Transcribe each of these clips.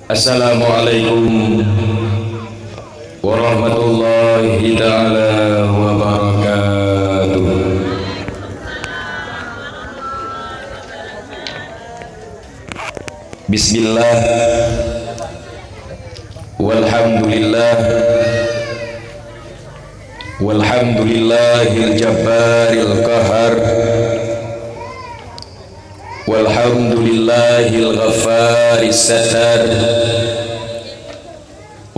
Assalamualaikum warahmatullahi ta'ala wabarakatuh. Bismillah, walhamdulillah, walhamdulillahil jabbaril qahar, walhamdulillahil ghaffaris satar,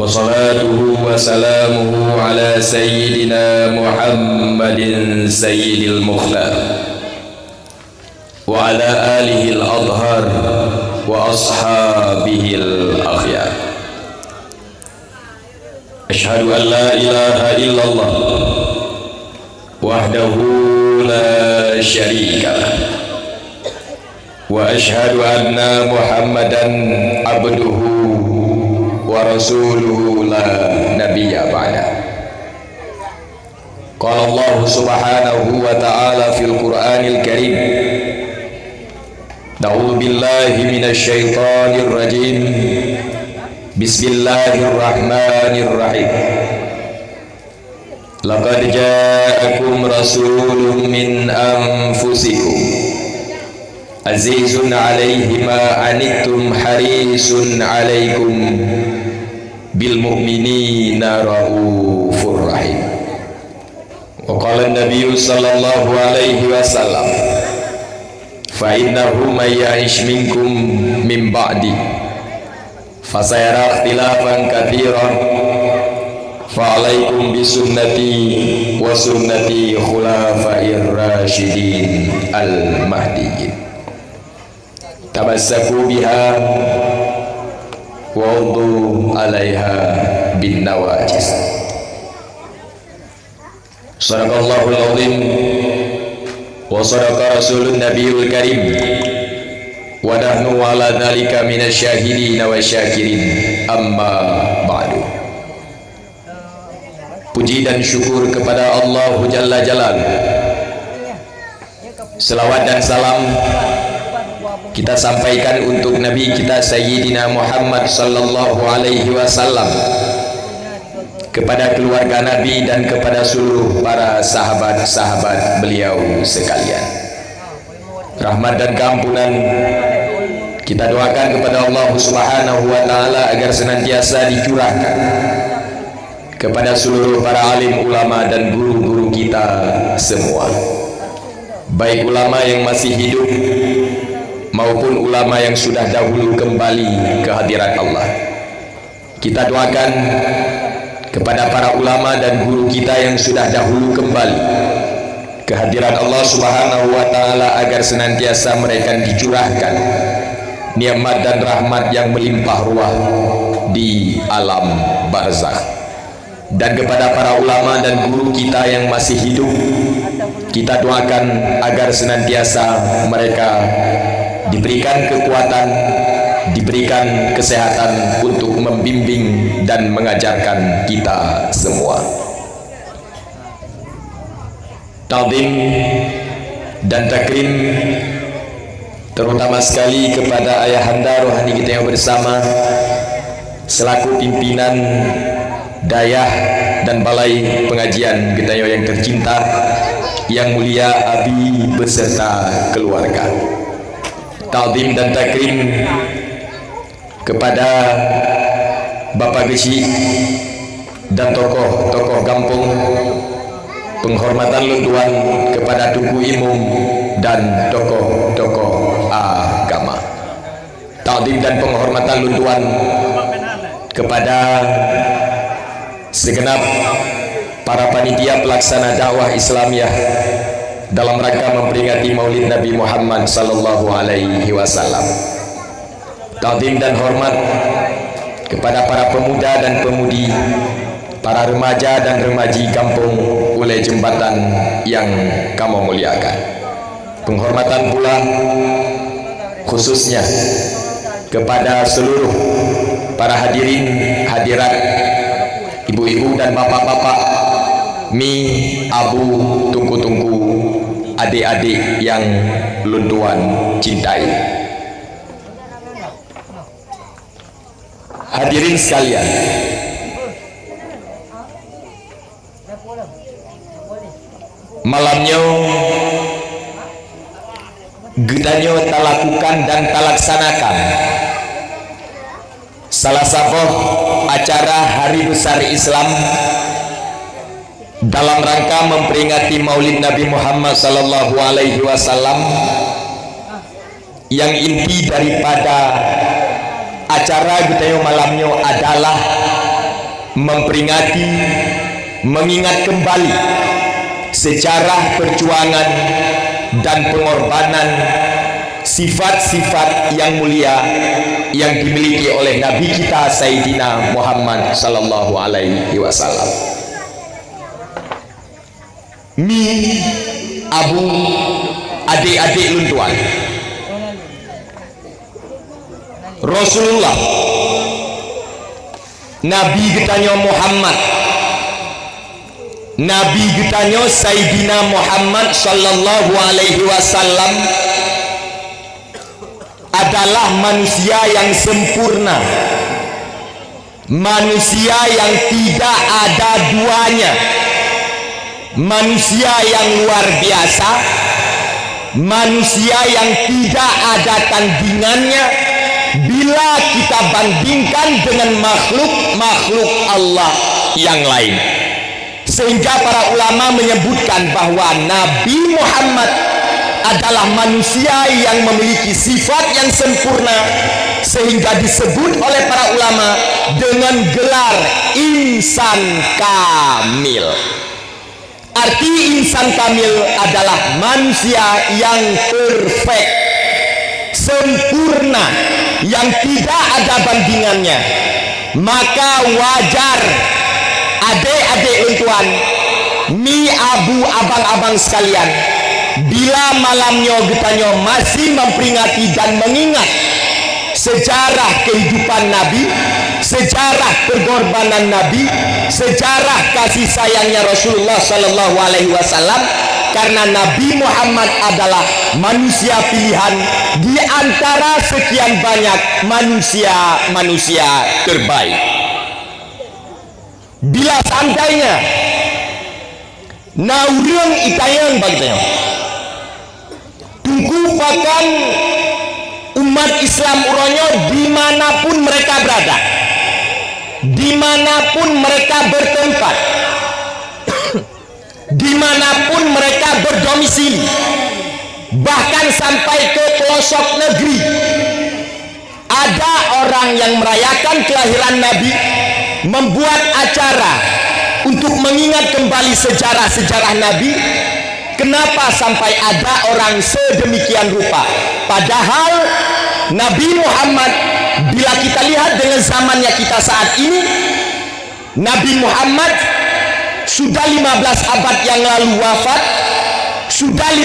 wa salatuhu wa salamuhu ala sayyidina Muhammadin sayyidil mukhtar wa ala alihi al-adhar wa ashabihi al-akhyar. Ashhadu an la ilaha illallah wahdahu la syarika lah, wa ashhadu anna Muhammadan abduhu wa rasuluhu la nabiyya ba'da. Qala Allah subhanahu wa ta'ala fil Qur'anil Karim, A'udzu billahi minasy syaithanir rajim. Bismillahirrahmanirrahim. Laqad ja'akum rasulun min anfusikum azizun 'alaihi ma 'anittum harisun 'alaikum bil mu'minina raufur rahim. Wa qala an-nabiy sallallahu alaihi wasallam, fa innahu may ya'ish minkum min ba'di fasayara ikhtilafan katsiran fa 'alaikum bi sunnati wa sunnati khulafa'ir rasyidin al mahdiyyin tamassaku biha wa 'uddu 'alaiha bin nawajis. Shadaqallahul azim wa sadaqa rasulun nabiyul karim wa nahnu ala dhalika minasyahidin wa syakirin, amma ba'du. Puji dan syukur kepada Allah Jalla Jalal. Selawat dan salam kita sampaikan untuk Nabi kita Sayyidina Muhammad sallallahu alaihi wasallam, kepada keluarga Nabi dan kepada seluruh para sahabat-sahabat beliau sekalian. Rahmat dan keampunan kita doakan kepada Allah Subhanahu wa ta'ala agar senantiasa dicurahkan kepada seluruh para alim ulama dan guru-guru kita semua, baik ulama yang masih hidup maupun ulama yang sudah dahulu kembali ke hadirat Allah. Kita doakan kepada para ulama dan guru kita yang sudah dahulu kembali ke hadirat Allah Subhanahu wa ta'ala agar senantiasa mereka dicurahkan nikmat dan rahmat yang melimpah ruah di alam barzakh. Dan kepada para ulama dan guru kita yang masih hidup, kita doakan agar senantiasa mereka diberikan kekuatan, diberikan kesehatan untuk membimbing dan mengajarkan kita semua. Ta'zim dan takrim terutama sekali kepada ayahanda rohani kita yang bersama selaku pimpinan dayah dan balai pengajian kita yang tercinta, yang mulia Abi beserta keluarga. Ta'zim dan takrim kepada Bapak Gesi dan tokoh-tokoh kampung, penghormatan lunduan kepada Tuku Imum dan tokoh-tokoh agama. Ta'zim dan penghormatan lunduan kepada segenap para panitia pelaksana dakwah Islamiyah dalam rangka memperingati Maulid Nabi Muhammad sallallahu alaihi wasallam. Ta'zim dan hormat kepada para pemuda dan pemudi, para remaja dan remaji kampung Ulai Jembatan yang kamu muliakan. Penghormatan pula khususnya kepada seluruh para hadirin hadirat, ibu-ibu dan bapak-bapak, mi, abu, tungku-tungku, adik-adik yang lunduan cintai. Hadirin sekalian, malamnya gedanyo tak lakukan dan tak laksanakan salah satu acara hari besar Islam dalam rangka memperingati Maulid Nabi Muhammad sallallahu alaihi wasallam, yang inti daripada acara gedanyo malamnya adalah memperingati, mengingat kembali sejarah perjuangan dan pengorbanan sifat-sifat yang mulia yang dimiliki oleh Nabi kita Sayyidina Muhammad sallallahu alaihi wasallam. Mi abu adik-adik luntuan Rasulullah Nabi getanyo Muhammad, Nabi getanyo Sayyidina Muhammad sallallahu alaihi wasallam adalah manusia yang sempurna, manusia yang tidak ada duanya, manusia yang luar biasa, manusia yang tidak ada tandingannya bila kita bandingkan dengan makhluk-makhluk Allah yang lain. Sehingga para ulama menyebutkan bahwa Nabi Muhammad adalah manusia yang memiliki sifat yang sempurna, sehingga disebut oleh para ulama dengan gelar insan kamil. Arti insan kamil adalah manusia yang perfect, sempurna, yang tidak ada bandingannya. Maka wajar adik-adik luntuan, mi abu abang-abang sekalian, bila malamnya getanyo masih memperingati dan mengingat sejarah kehidupan Nabi, sejarah pengorbanan Nabi, sejarah kasih sayangnya Rasulullah sallallahu alaihi wasallam, karena Nabi Muhammad adalah manusia pilihan di antara sekian banyak manusia-manusia terbaik. Bila seandainya naurang itayang bagitanya tunggu pakan umat Islam uronyo dimanapun mereka berada, dimanapun mereka bertempat, dimanapun mereka berdomisili, bahkan sampai ke pelosok negeri, ada orang yang merayakan kelahiran Nabi, membuat acara untuk mengingat kembali sejarah-sejarah Nabi. Kenapa sampai ada orang sedemikian rupa? Padahal Nabi Muhammad, bila kita lihat dengan zamannya kita saat ini, Nabi Muhammad sudah 15 abad yang lalu wafat, sudah 15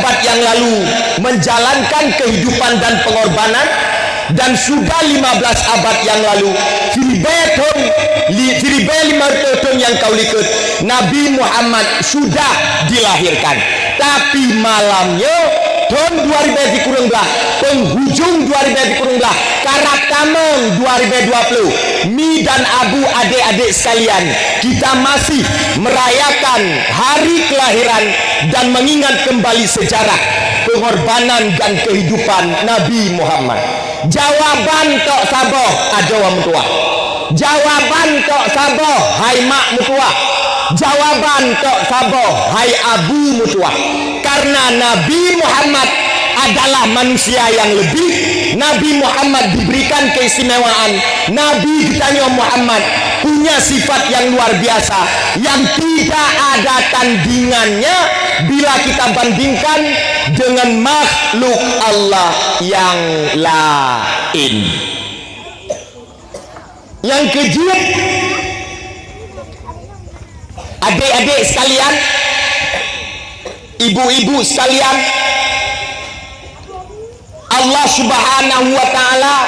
abad yang lalu menjalankan kehidupan dan pengorbanan, dan sudah 15 abad yang lalu Firibe 5 tahun yang kau likut Nabi Muhammad sudah dilahirkan. Tapi malamnya tahun 2020 penghujung 2020 karat tamang 2020, mi dan abu adik-adik sekalian, kita masih merayakan hari kelahiran dan mengingat kembali sejarah pengorbanan dan kehidupan Nabi Muhammad. Jawaban tok saboh ajawa mutua, jawaban tok saboh hai mak mutua, jawaban tok saboh hai abu mutua. Karena Nabi Muhammad adalah manusia yang lebih. Nabi Muhammad diberikan keistimewaan. Nabi kita Muhammad punya sifat yang luar biasa, yang tidak ada tandingannya bila kita bandingkan dengan makhluk Allah yang lain. Yang kedua, adik-adik sekalian, ibu-ibu sekalian, Allah Subhanahu wa ta'ala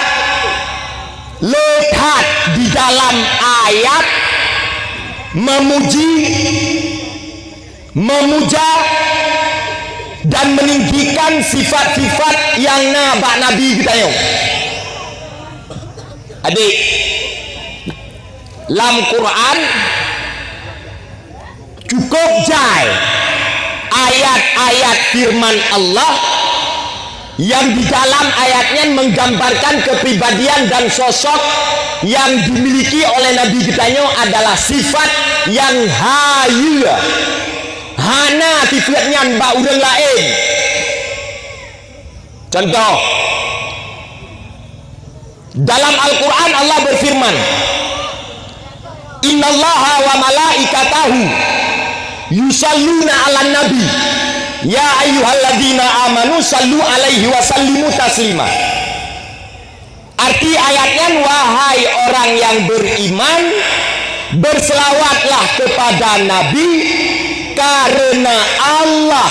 letak di dalam ayat memuja dan meninggikan sifat-sifat yang Nabi kita. Adik, dalam Quran cukup jai ayat-ayat firman Allah yang di dalam ayatnya menggambarkan kepribadian dan sosok yang dimiliki oleh Nabi kita adalah sifat yang hayu, hana sifatnya mbak orang lain. Contoh, dalam Al-Quran Allah berfirman, innallaha wa malaikatahu yusalluna ala nabi ya ayyuhalladzina amanu sallu alaihi wa sallimu taslima. Arti ayatnya, wahai orang yang beriman, berselawatlah kepada Nabi, karena Allah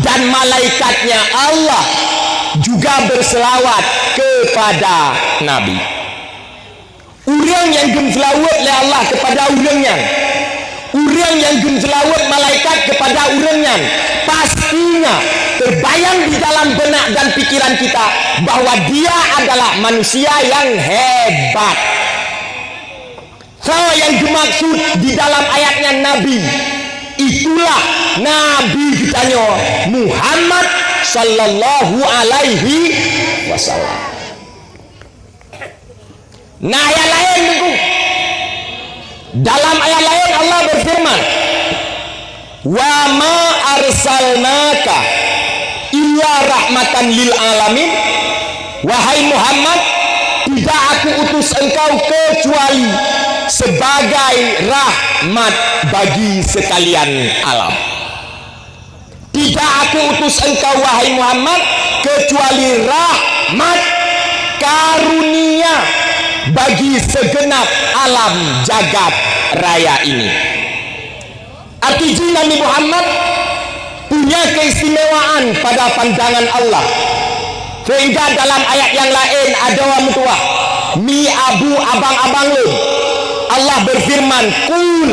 dan malaikatnya Allah juga berselawat kepada Nabi. Orang yang gemselawat oleh Allah kepada orangnya, orang yang gemselawat malaikat kepada orangnya, pastinya terbayang di dalam benak dan pikiran kita bahwa dia adalah manusia yang hebat. So yang dimaksud di dalam ayatnya Nabi, itulah Nabi kitanya Muhammad sallallahu alaihi wasallam. Nah, ayat lain itu, dalam ayat lain Allah berfirman, wa ma arsalnaka illa rahmatan lil alamin. Wahai Muhammad, tidak aku utus engkau kecuali sebagai rahmat bagi sekalian alam. Tidak aku utus engkau wahai Muhammad kecuali rahmat, karunia bagi segenap alam jagat raya ini. Artinya Nabi Muhammad punya keistimewaan pada pandangan Allah, sehingga dalam ayat yang lain ada orang tua mi abu abang-abang lu, Allah berfirman, kul,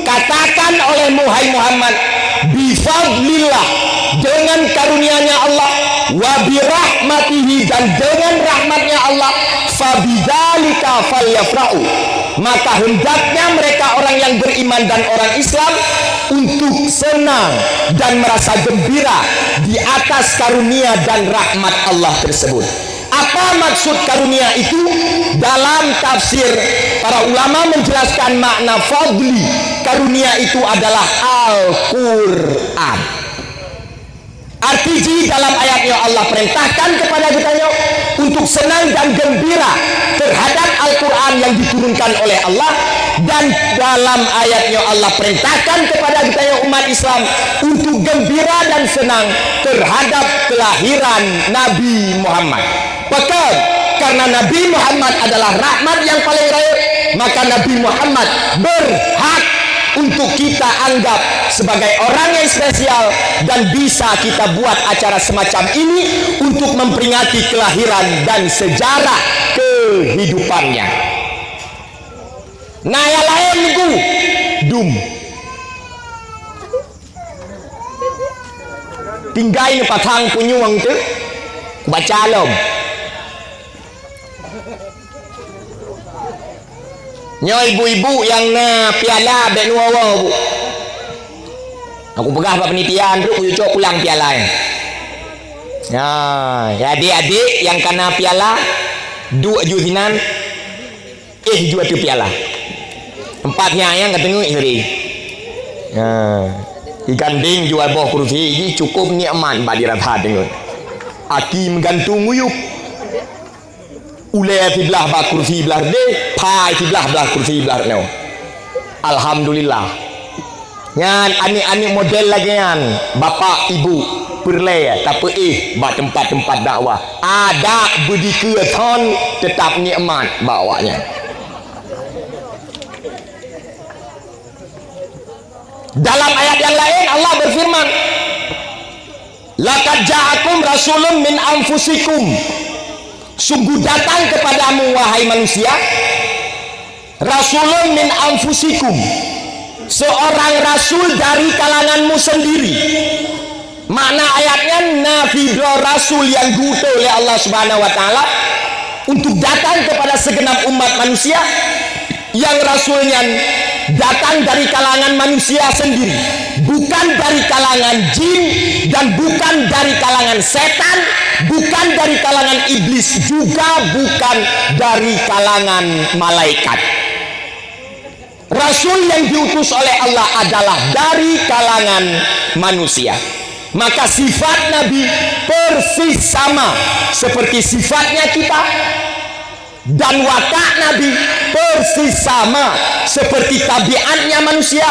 katakan oleh Muhammad, bifadlillah, dengan karunia-Nya Allah, wa birahmatihi, dan dengan rahmatnya Allah, fabidzalika falyafrahu, maka hendaknya mereka orang yang beriman dan orang Islam untuk senang dan merasa gembira di atas karunia dan rahmat Allah tersebut. Apa maksud karunia itu? Dalam tafsir para ulama menjelaskan makna fadli. Karunia itu adalah Al-Quran. Artinya dalam ayatnya Allah perintahkan kepada kita untuk senang dan gembira terhadap Al-Quran yang diturunkan oleh Allah, dan dalam ayatnya Allah perintahkan kepada kita umat Islam untuk gembira dan senang terhadap kelahiran Nabi Muhammad. Bahkan karena Nabi Muhammad adalah rahmat yang paling raya, maka Nabi Muhammad berhak untuk kita anggap sebagai orang yang spesial, dan bisa kita buat acara semacam ini untuk memperingati kelahiran dan sejarah kehidupannya. Nah, yang lain itu dum tinggal ini patang punyuang tu baca lom nyo ibu-ibu yang na piala bek nuawa bu. Aku pegah pak penitian tu aku cok pulang piala ya. Ya adik-adik yang kena piala dua juzinan jual tu piala empatnya yang ketemu hari ya. Ikan ding jual bawah kursi ini cukup nikmat bagi rata dengan aki menggantung uyup ulai sebelah bah kursi belah deh, pai sebelah belah kursi belah no. Alhamdulillah. Nyan anik-anik model lagi kan, bapak ibu perleh tapi bah tempat-tempat dakwah ada berdikir ton tetap nikmat bawanya. Dalam ayat yang lain Allah berfirman, laqad ja'akum rasulun min anfusikum, sungguh datang kepadamu wahai manusia rasulun min anfusikum, seorang rasul dari kalanganmu sendiri. Makna ayatnya nafidro rasul yang diutus oleh Allah Subhanahu wa taala untuk datang kepada segenap umat manusia yang rasulnya datang dari kalangan manusia sendiri, bukan dari kalangan jin dan bukan dari kalangan setan, bukan dari kalangan iblis, juga bukan dari kalangan malaikat. Rasul yang diutus oleh Allah adalah dari kalangan manusia. Maka sifat Nabi persis sama seperti sifatnya kita, dan watak Nabi persis sama seperti tabiatnya manusia.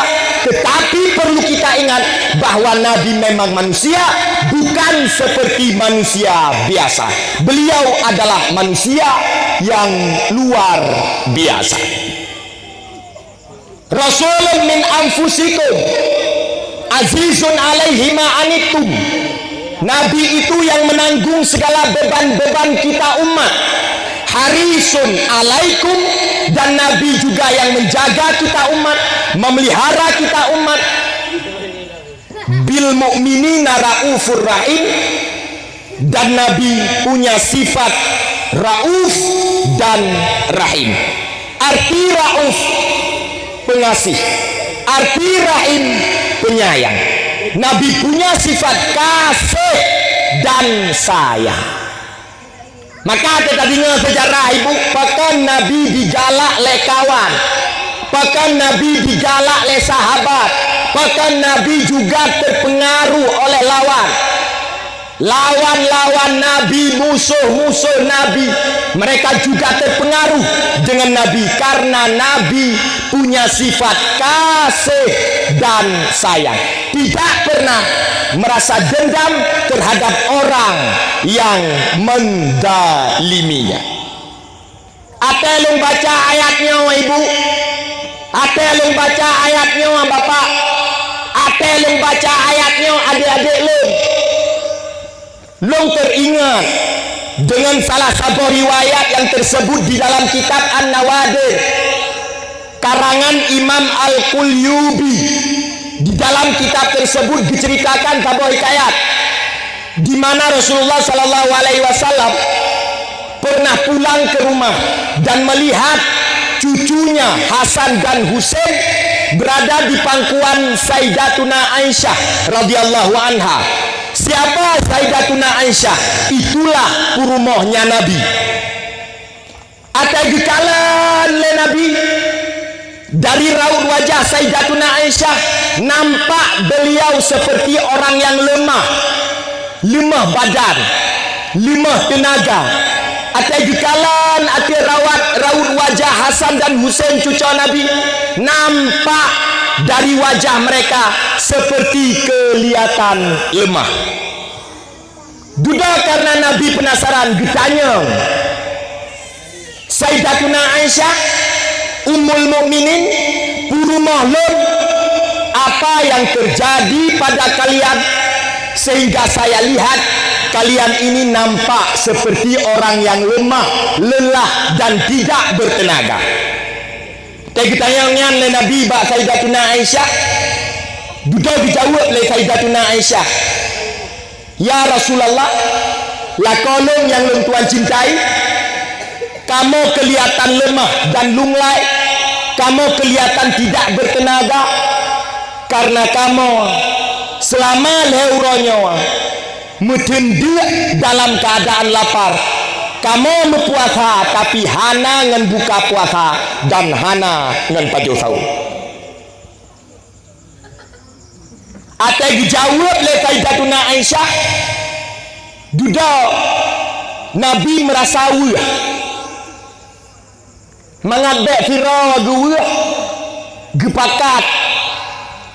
Tetapi perlu kita ingat bahwa Nabi memang manusia, bukan seperti manusia biasa. Beliau adalah manusia yang luar biasa. Rasulun min anfusikum azizun alaihi ma anittum. Nabi itu yang menanggung segala beban-beban kita umat. Harisun alaikum, dan Nabi juga yang menjaga kita umat, memelihara kita umat. Bil mu'minina raufur rahim, dan Nabi punya sifat rauf dan rahim. Arti rauf pengasih, arti rahim penyayang. Nabi punya sifat kasih dan sayang. Maka kita dengar sejarah ibu, bahkan Nabi digalak oleh kawan, bahkan Nabi digalak oleh sahabat, bahkan Nabi juga terpengaruh oleh lawan Nabi, musuh-musuh Nabi. Mereka juga terpengaruh dengan Nabi karena Nabi punya sifat kasih dan sayang. Tidak pernah merasa dendam terhadap orang yang mendaliminya. Ate lung baca ayatnya ibu, ate lung baca ayatnya bapak, ate lung baca ayatnya adik-adik lung teringat dengan salah satu riwayat yang tersebut di dalam kitab An-Nawadir karangan Imam Al-Qulyubi. Di dalam kitab tersebut diceritakan sebuah hikayat di mana Rasulullah sallallahu alaihi wasallam pernah pulang ke rumah dan melihat cucunya Hasan dan Husain berada di pangkuan Sayyidatuna Aisyah radhiyallahu anha. Siapa Sayyidatuna Aisyah? Itulah purumohnya Nabi. Ada gekalan le Nabi. Dari raut wajah Sayyidatuna Aisyah nampak beliau seperti orang yang lemah badan, lemah tenaga. Ada gekalan, ada raut wajah Hasan dan Husain cucu Nabi, nampak dari wajah mereka seperti kelihatan lemah. Duda karena Nabi penasaran, ditanya Sayyidatuna Aisyah, Ummul Mukminin, puru mahlum, apa yang terjadi pada kalian sehingga saya lihat kalian ini nampak seperti orang yang lemah, lelah dan tidak bertenaga. Tanya le Nabi ba Sayyidatuna Aisyah, duda dijawab le Sayyidatuna Aisyah, ya Rasulullah, lakolong yang tuan cintai, kamu kelihatan lemah dan lunglai, kamu kelihatan tidak bertenaga karena kamu selama leuronyo mendendik dalam keadaan lapar. Kamu berpuasa tapi hana ngan buka puasa dan hana ngan pajo sahur. Ate dijawab le Sayyidatuna Aisyah, duda Nabi merasa wah mengabek fira gua gepakat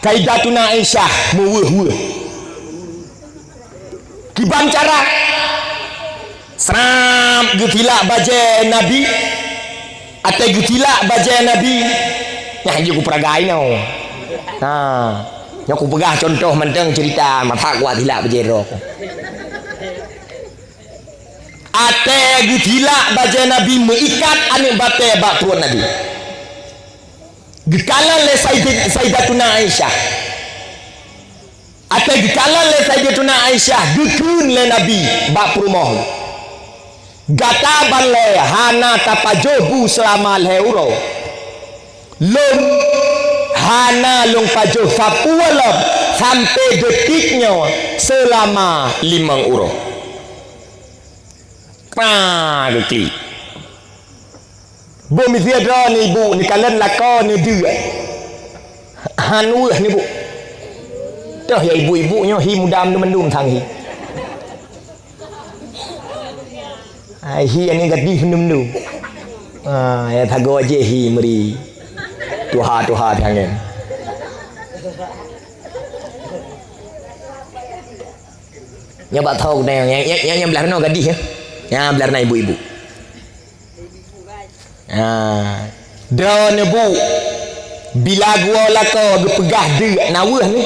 Sayyidatuna Aisyah mewah kiban cara seram getilak baje Nabi atau getilak baje Nabi ya je ku peragai no yang ku pegah contoh menteng cerita mata kuat tilak baje roh ate gitila baja Nabi mengikat anik bate bak tuan Nabi gekalan le Sayyidatuna Aisyah ate gekalan le Sayyidatuna Aisyah gekun le Nabi bak perumoh gata banle hana tapajobu selama leuro lum hana lung pajoh fapualam sampai detiknya selama 5 euro. Kali bumi tiada ni bu ni kalian lakon ni dia hanu ni bu dah ya ibu-ibunya hi mudam mendum thang hi ai hi ani gadi mendum ya thago je hi meri tuha thangen nya ba thau nè nya belah no gadi ya nya belah na ibu-ibu drone bu bila gua lako gepegah de nawah ni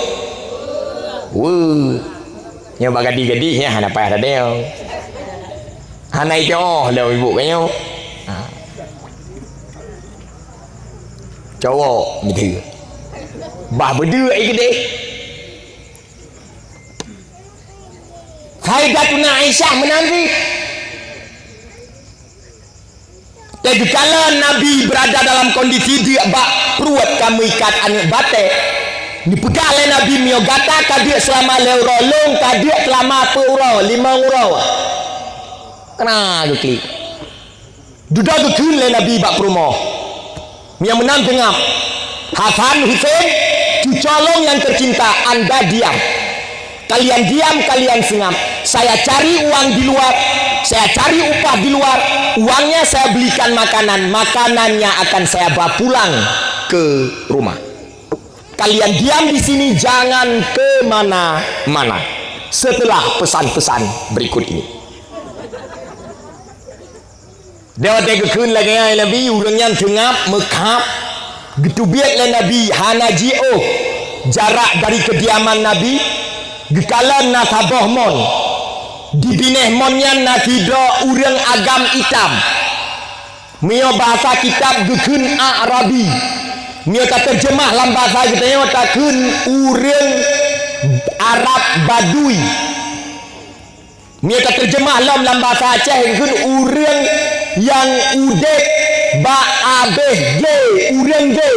nya ba gadi nya hana pa ada hanai cho leo ibu kanyo cowok gitu bah berdua gede Sayyidatuna Aisyah menanti jadi kalau Nabi berada dalam kondisi dia bak peruat kamu ikat anak bate dipegang oleh Nabi mio gata kadia selama leuro long kadia selama euro 5 euro kena geklik duda gekun oleh Nabi bak perumoh yang menang tengah Hasan Hussein cucolong yang tercinta anda diam kalian diam kalian sengam saya cari uang di luar saya cari upah di luar uangnya saya belikan makanannya akan saya bawa pulang ke rumah kalian diam di sini jangan ke mana-mana setelah pesan-pesan berikut ini dewa tega kun lagi ai Nabi urangnya tengap mekap getubiat le Nabi hanajio jarak dari kediaman Nabi gekalan nasabah mon dibineh monnya nakidro urang agam hitam mio bahasa kitab gekun Arabi mio tak terjemah dalam bahasa kita yo takun urang Arab Badui mio tak terjemah dalam bahasa Aceh gekun urang yang udek ba abeh ge urang ge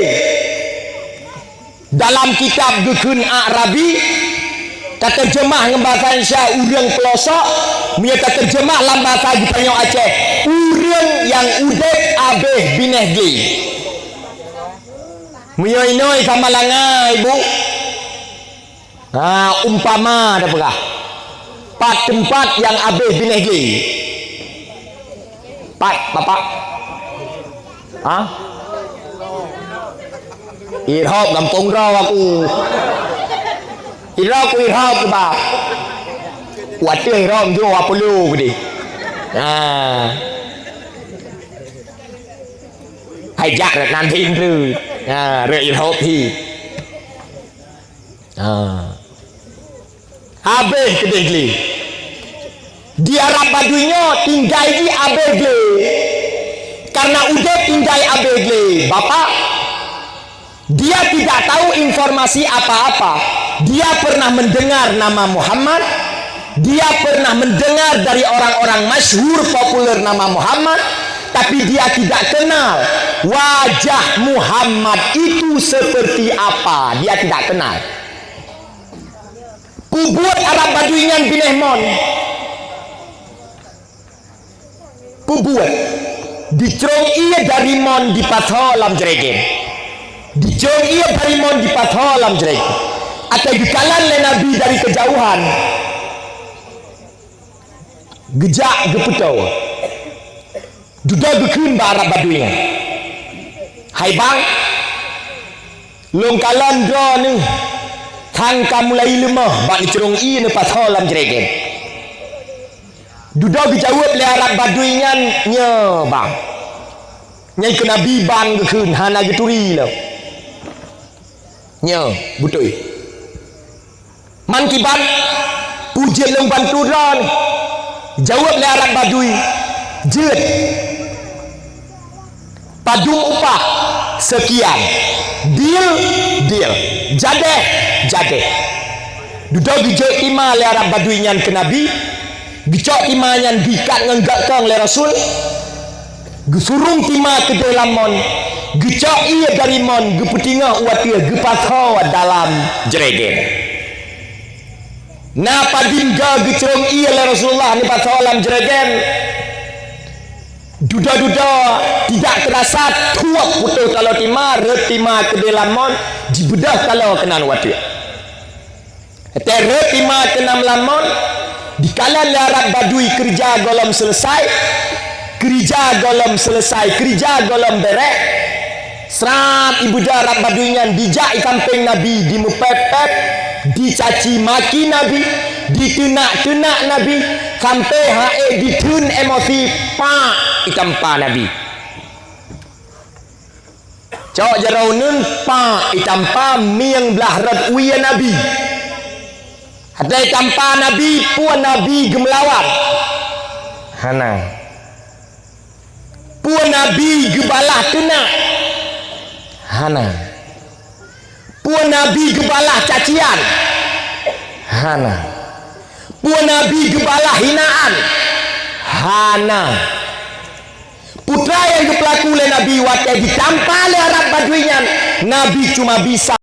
dalam kitab gekun Arabi tak terjemah dengan bahasa Indonesia urang pelosok mia tak terjemah dalam bahasa Jepang Aceh urang yang udek abeh bineh ge mia inoi sama langai ibu umpama ada pegah pat tempat yang abeh bineh ge pat bapak irhab kampung raw aku irhab ke ba wadah irhab tu apa lu gede hijack rat nanti tu re irhab thi habis kedai geli di Arab Baduinya tinggal di Abegle karena udah tinggal Abegle bapak dia tidak tahu informasi apa-apa dia pernah mendengar nama Muhammad dia pernah mendengar dari orang-orang masyhur populer nama Muhammad tapi dia tidak kenal wajah Muhammad itu seperti apa dia tidak kenal pubuat Arab Baduinyan binehmon pubuat dicrong ia dari mon di patholam jeregen dicrong ia dari mon di patholam jeregen atau dikalan le Nabi dari kejauhan gejak geputau duda gekun Arab Baduinyan hai bang long kalan dro ni thang kamulai lemah bak dicrong ia ne patholam jeregen duda dijawab le Arab Baduinyan nya bang nyai ke Nabi bang gekun hana geturi lo nya butui man kiban pujian long bantu ron jawab le Arab Badui jet padung upah sekian deal jadeh duda dijawab ima le Arab Baduinyan ke Nabi gecok timanyan gikat ngenggak kang le Rasul gesurung tima ke dalam mon gecok ia dari mon geputingah uat ia gepatau dalam jeregen na padingga gecerong ia le Rasulullah ni patau dalam jeregen duda-duda tidak terasa tuak putus kalau tima retima ke dalam mon dibedah kalau kenan uat ia retima kenam lamon di kalangan Arab Badui kerja golom selesai kerja golom berek serat ibu Arab Baduinya dijak kampung Nabi dimepet-pet dicaci maki Nabi ditenak-tenak Nabi sampai hae ditun emosi pak itampa Nabi cok jeraunen pak itampa miang belah rat uya Nabi hadai tanpa Nabi puan Nabi gemelawan hana puan Nabi gebalah kena hana puan Nabi gebalah cacian hana puan Nabi gebalah hinaan hana putra yang kepelaku oleh Nabi watai ditampa oleh Arab Baduinya Nabi cuma bisa